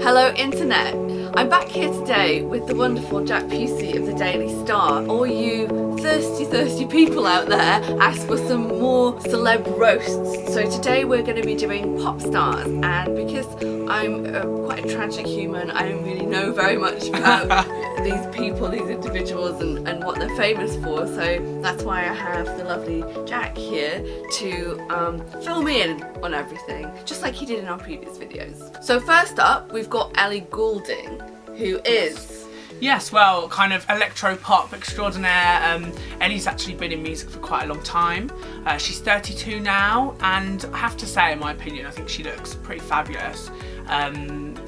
Hello Internet, I'm back here today with the wonderful Jack Pusey of the Daily Star. All you thirsty people out there ask for some more celeb roasts. So today we're going to be doing pop stars, and because I'm quite a tragic human, I don't really know very much about these people, these individuals and what they're famous for, so that's why I have the lovely Jack here to fill me in on everything, just like he did in our previous videos. So first up, we've got Ellie Goulding, who is... Yes, well, kind of electro-pop extraordinaire. Ellie's actually been in music for quite a long time. She's 32 now, and I have to say, in my opinion, I think she looks pretty fabulous.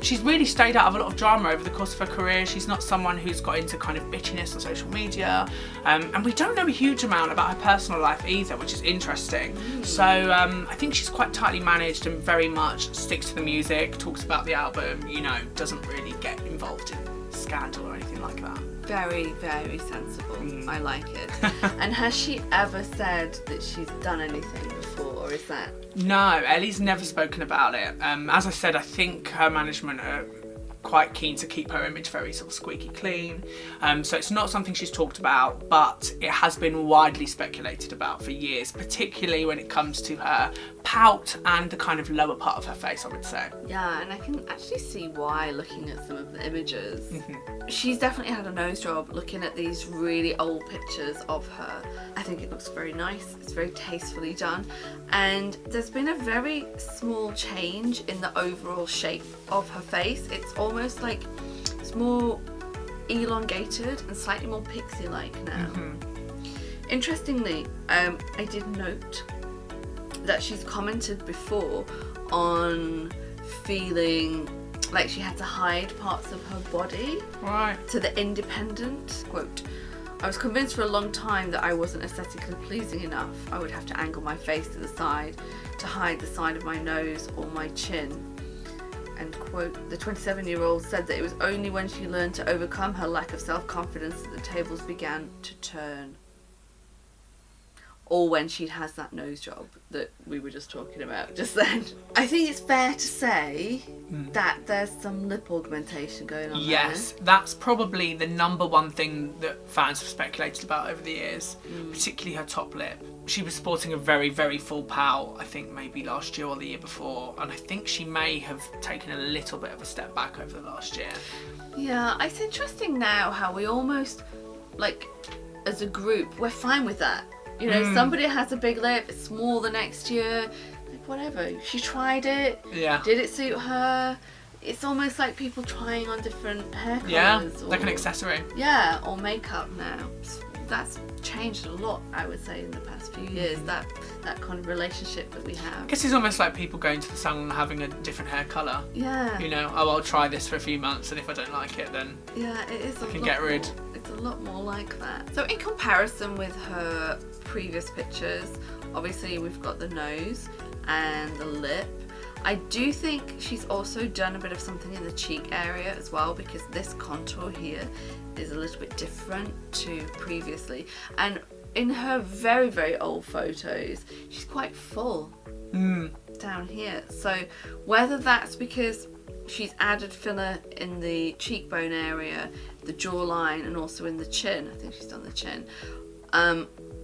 She's really stayed out of a lot of drama over the course of her career. She's not someone who's got into kind of bitchiness on social media, and we don't know a huge amount about her personal life either, which is interesting. So I think she's quite tightly managed and very much sticks to the music, talks about the album, you know, doesn't really get involved in scandal or anything like that. Very, very sensible. I like it. And has she ever said that she's done anything before, or is that... No, Ellie's never spoken about it. As I said, I think her management are quite keen to keep her image very sort of squeaky clean. So it's not something she's talked about, but it has been widely speculated about for years, particularly when it comes to her pout and the kind of lower part of her face, I would say. Yeah, and I can actually see why, looking at some of the images. She's definitely had a nose job. Looking at these really old pictures of her, I think it looks very nice. It's very tastefully done, and there's been a very small change in the overall shape of her face. It's almost like it's more elongated and slightly more pixie-like now. Interestingly, I did note that she's commented before on feeling like she had to hide parts of her body. Right. To The Independent, quote, "I was convinced for a long time that I wasn't aesthetically pleasing enough. I would have to angle my face to the side to hide the side of my nose or my chin." And quote, the 27-year-old said that it was only when she learned to overcome her lack of self-confidence that the tables began to turn. Or when she has that nose job that we were just talking about just then. I think it's fair to say that there's some lip augmentation going on. Yes, that's probably the number one thing that fans have speculated about over the years, particularly her top lip. She was sporting a very, very full pout, I think maybe last year or the year before, and I think she may have taken a little bit of a step back over the last year. Yeah, it's interesting now how we almost, like, as a group, we're fine with that. You know, somebody has a big lip, it's small the next year, like whatever. She tried it, did it suit her? It's almost like people trying on different hair colours. Yeah, or, like an accessory. Yeah, or makeup now. That's changed a lot, I would say, in the past few years, that kind of relationship that we have. I guess it's almost like people going to the salon and having a different hair colour. Yeah. You know, oh, I'll try this for a few months, and if I don't like it, then yeah, it is. I can get rid. It's a lot more like that. So in comparison with her previous pictures, obviously we've got the nose and the lip. I do think she's also done a bit of something in the cheek area as well, because this contour here is a little bit different to previously. And in her very, very old photos, she's quite full down here. So whether that's because she's added filler in the cheekbone area, the jawline, and also in the chin, I think she's done the chin,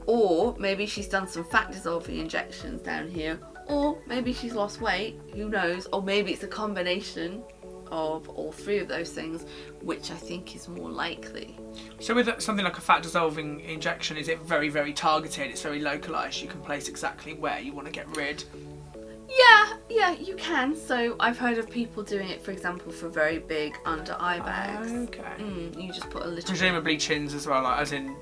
or maybe she's done some fat dissolving injections down here, or maybe she's lost weight, who knows, or maybe it's a combination of all three of those things, which I think is more likely. So with something like a fat dissolving injection, is it very, very targeted? It's very localised, you can place exactly where you want to get rid? Yeah, you can. So I've heard of people doing it, for example, for very big under eye bags. Okay. You just put a little... Presumably chins as well, like, as in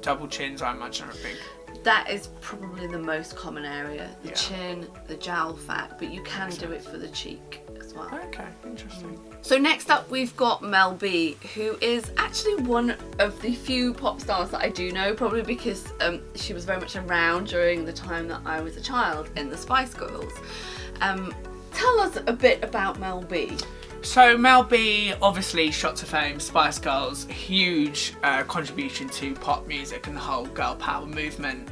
double chins, I imagine, are big. That is probably the most common area. The chin, the jowl fat, but you can do it for the cheek as well. Okay, interesting. So next up we've got Mel B, who is actually one of the few pop stars that I do know, probably because she was very much around during the time that I was a child in the Spice Girls. Tell us a bit about Mel B. So Mel B, obviously shot to fame, Spice Girls, huge contribution to pop music and the whole girl power movement.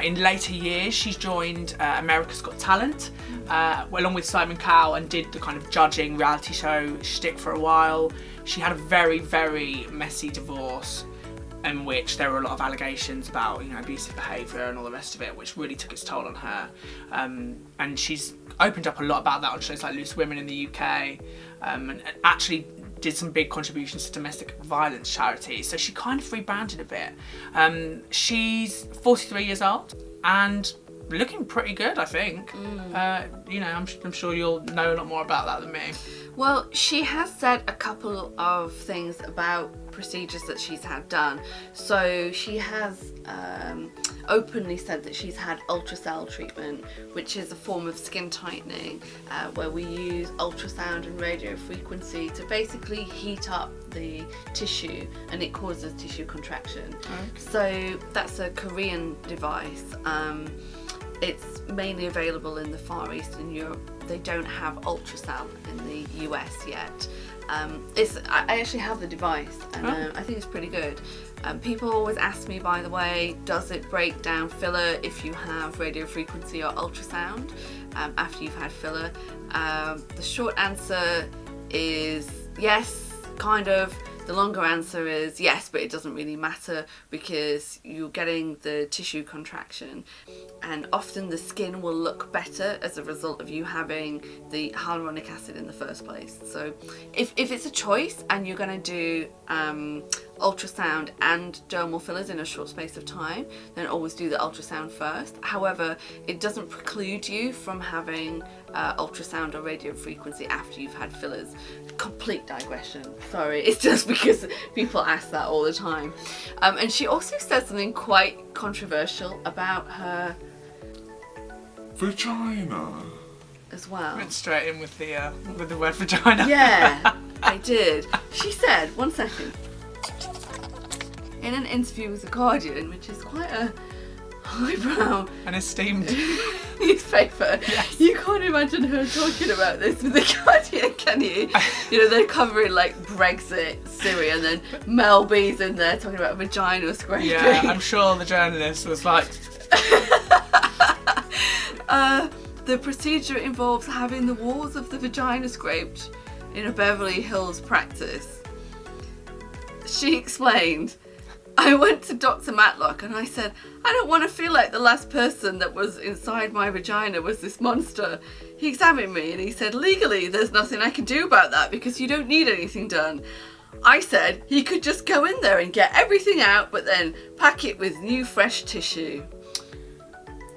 In later years, she's joined America's Got Talent, along with Simon Cowell, and did the kind of judging reality show shtick for a while. She had a very, very messy divorce, in which there were a lot of allegations about, you know, abusive behaviour and all the rest of it, which really took its toll on her. And she's opened up a lot about that on shows like Loose Women in the UK, and actually did some big contributions to domestic violence charities. So she kind of rebranded a bit. She's 43 years old and looking pretty good, I think. You know, I'm sure you'll know a lot more about that than me. Well, she has said a couple of things about procedures that she's had done. So she has openly said that she's had ultrasound treatment, which is a form of skin tightening, where we use ultrasound and radio frequency to basically heat up the tissue, and it causes tissue contraction. Okay. So that's a Korean device. It's mainly available in the Far East and Europe. They don't have ultrasound in the US yet. I actually have the device, and I think it's pretty good. People always ask me, by the way, does it break down filler if you have radio frequency or ultrasound after you've had filler? The short answer is yes, kind of. The longer answer is yes, but it doesn't really matter because you're getting the tissue contraction, and often the skin will look better as a result of you having the hyaluronic acid in the first place. So if it's a choice and you're going to do ultrasound and dermal fillers in a short space of time, then always do the ultrasound first. However, it doesn't preclude you from having ultrasound or radio frequency after you've had fillers. Complete digression, sorry, it's just because people ask that all the time. And she also said something quite controversial about her vagina as well. Went straight in with the word vagina. Yeah, I did. She said, one second, in an interview with The Guardian, which is quite a highbrow and esteemed newspaper. Yes. You can't imagine her talking about this with The Guardian, can you? You know, they're covering like Brexit, Syria, and then Mel B's in there talking about vagina scraping. Yeah, I'm sure the journalist was like... The procedure involves having the walls of the vagina scraped in a Beverly Hills practice. She explained, I went to Dr. Matlock and I said, I don't want to feel like the last person that was inside my vagina was this monster. He examined me and he said, legally, there's nothing I can do about that because you don't need anything done. I said he could just go in there and get everything out, but then pack it with new fresh tissue.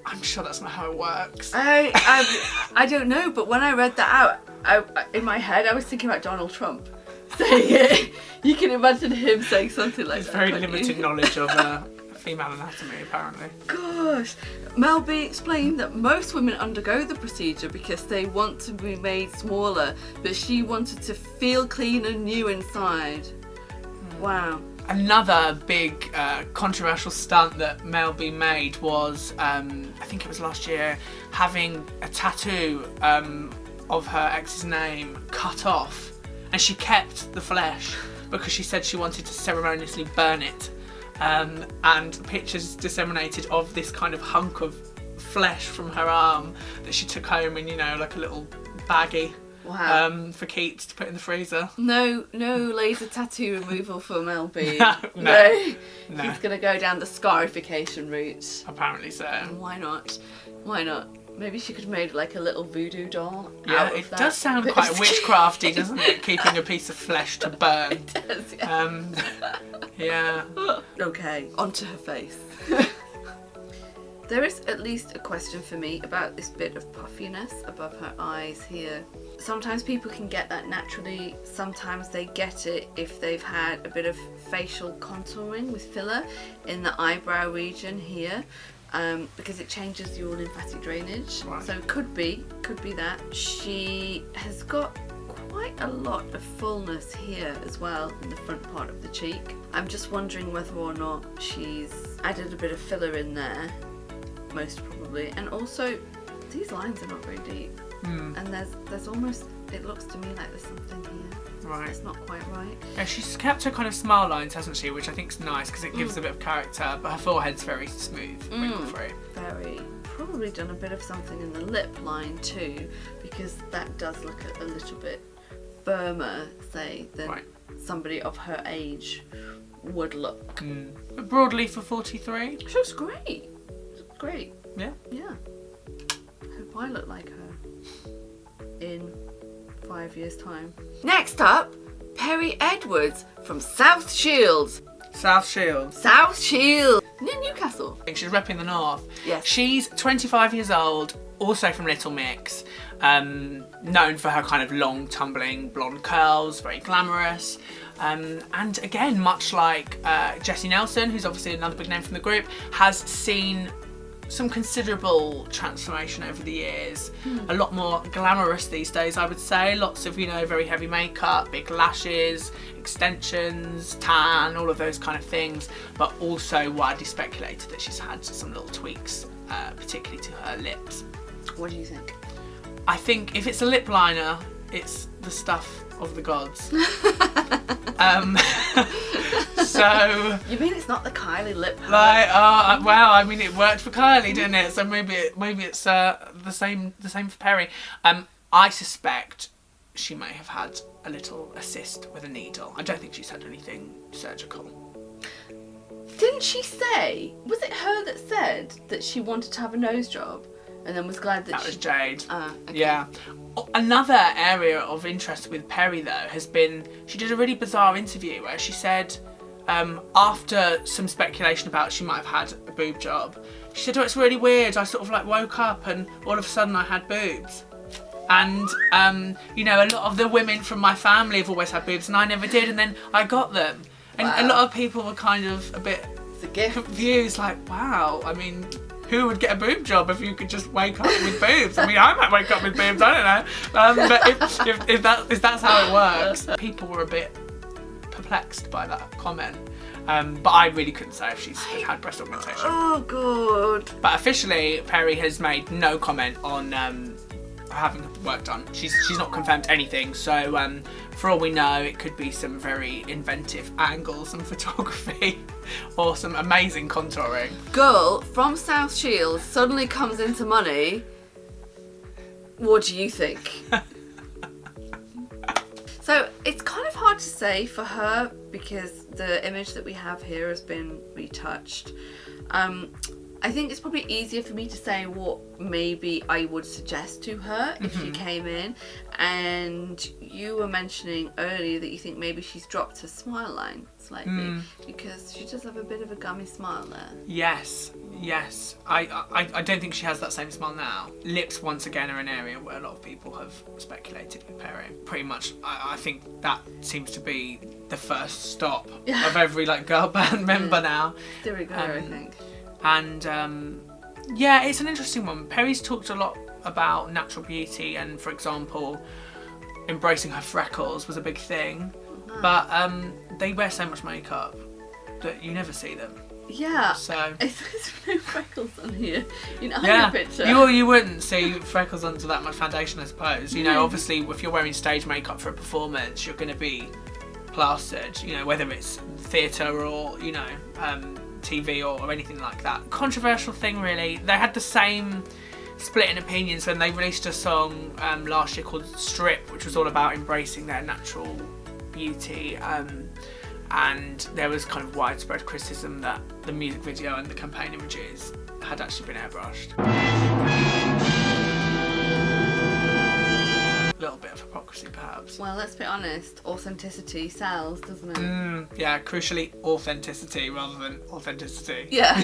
I'm sure that's not how it works. I don't know, but when I read that out, in my head, I was thinking about Donald Trump saying it. You can imagine him saying something like that. Very limited knowledge of female anatomy, apparently. Gosh. Mel B explained that most women undergo the procedure because they want to be made smaller, but she wanted to feel clean and new inside. Wow. Another big controversial stunt that Mel B made was, I think it was last year, having a tattoo of her ex's name cut off, and she kept the flesh because she said she wanted to ceremoniously burn it, and pictures disseminated of this kind of hunk of flesh from her arm that she took home in, you know, like a little baggie. Wow. For keeps to put in the freezer. No laser tattoo removal for Mel B. No. He's going to go down the scarification route. Apparently so. Why not? Maybe she could have made like a little voodoo doll. Yeah, out of it that. does sound quite witchcrafty, doesn't it? Keeping a piece of flesh to burn. It does, yeah. Yeah. Okay, onto her face. There is at least a question for me about this bit of puffiness above her eyes here. Sometimes people can get that naturally, sometimes they get it if they've had a bit of facial contouring with filler in the eyebrow region here, because it changes your lymphatic drainage. Right. So it could be that. She has got quite a lot of fullness here as well in the front part of the cheek. I'm just wondering whether or not she's added a bit of filler in there. Most probably, and also these lines are not very deep, and there's almost it looks to me like there's something here. Right. It's not quite right. Yeah, she's kept her kind of smile lines, hasn't she? Which I think's nice because it gives a bit of character. But her forehead's very smooth, wrinkle-free. Very. Probably done a bit of something in the lip line too, because that does look a little bit firmer, say, than somebody of her age would look. But broadly for 43. She looks great. Great. Yeah. Yeah. Hope I look like her in 5 years' time. Next up, Perry Edwards from South Shields. South Shields. South Shields. Near Newcastle. She's repping the north. Yes. She's 25 years old, also from Little Mix. Known for her kind of long, tumbling blonde curls, very glamorous. And again, much like Jessie Nelson, who's obviously another big name from the group, has seen some considerable transformation over the years. A lot more glamorous these days, I would say. Lots of, very heavy makeup, big lashes, extensions, tan, all of those kind of things. But also widely speculated that she's had some little tweaks, particularly to her lips. What do you think? I think if it's a lip liner, it's the stuff of the gods. So you mean it's not the Kylie lip? Well, I mean it worked for Kylie, didn't it? So maybe it's the same for Perry. I suspect she may have had a little assist with a needle. I don't think she's had anything surgical. Didn't she say? Was it her that said that she wanted to have a nose job, and then was glad that That was Jade. Okay. Yeah. Another area of interest with Perry though has been she did a really bizarre interview where she said after some speculation about she might have had a boob job, she said, "Oh, it's really weird. I sort of like woke up and all of a sudden I had boobs. And a lot of the women from my family have always had boobs and I never did, and then I got them." And a lot of people were kind of a bit confused, like, wow, I mean, who would get a boob job if you could just wake up with boobs? I mean, I might wake up with boobs, I don't know. But if that's how it works, people were a bit perplexed by that comment. But I really couldn't say if she's had breast augmentation. Oh, God. But officially, Perry has made no comment on having work done. She's not confirmed anything, so for all we know, it could be some very inventive angles and photography or some amazing contouring. Girl from South Shields suddenly comes into money. What do you think? So it's kind of hard to say for her because the image that we have here has been retouched. I think it's probably easier for me to say what maybe I would suggest to her if she came in. And you were mentioning earlier that you think maybe she's dropped her smile line slightly because she does have a bit of a gummy smile there. Yes. I don't think she has that same smile now. Lips, once again, are an area where a lot of people have speculated with Perry. Pretty much, I think that seems to be the first stop of every girl band member now. De rigueur, I think. And yeah, it's an interesting one. Perry's talked a lot about natural beauty and, for example, embracing her freckles was a big thing. But they wear so much makeup that you never see them. Yeah. So there's no freckles on here. On your picture. You wouldn't see freckles under that much foundation, I suppose. Obviously, if you're wearing stage makeup for a performance, you're going to be plastered. Whether it's theatre or TV or anything like that. Controversial thing, really. They had the same split in opinions when they released a song last year called Strip, which was all about embracing their natural beauty. And there was kind of widespread criticism that the music video and the campaign images had actually been airbrushed. A little bit of hypocrisy, perhaps. Well, let's be honest, authenticity sells, doesn't it? Yeah, crucially, authenticity rather than authenticity. Yeah.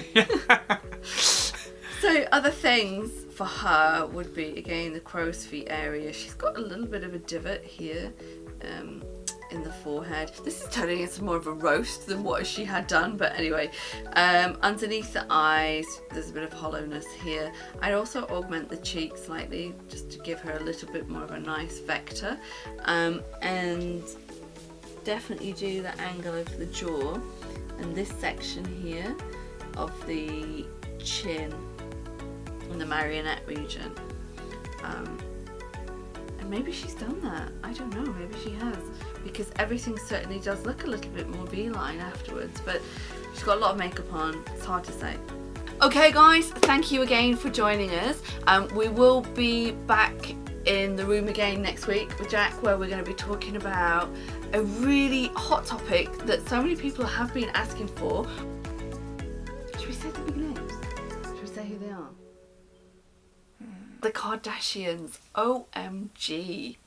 So other things for her would be, again, the crow's feet area. She's got a little bit of a divot here in the forehead. This is turning into more of a roast than what she had done, but anyway. Underneath the eyes, there's a bit of hollowness here. I'd also augment the cheek slightly, just to give her a little bit more of a nice vector. And definitely do the angle of the jaw and this section here of the chin and the marionette region. And maybe she's done that. I don't know, maybe she has. Because everything certainly does look a little bit more V-line afterwards, but she's got a lot of makeup on. It's hard to say. Okay guys, thank you again for joining us. We will be back in the room again next week with Jack, where we're going to be talking about a really hot topic that so many people have been asking for. Should we say the big names? Should we say who they are? The Kardashians. OMG.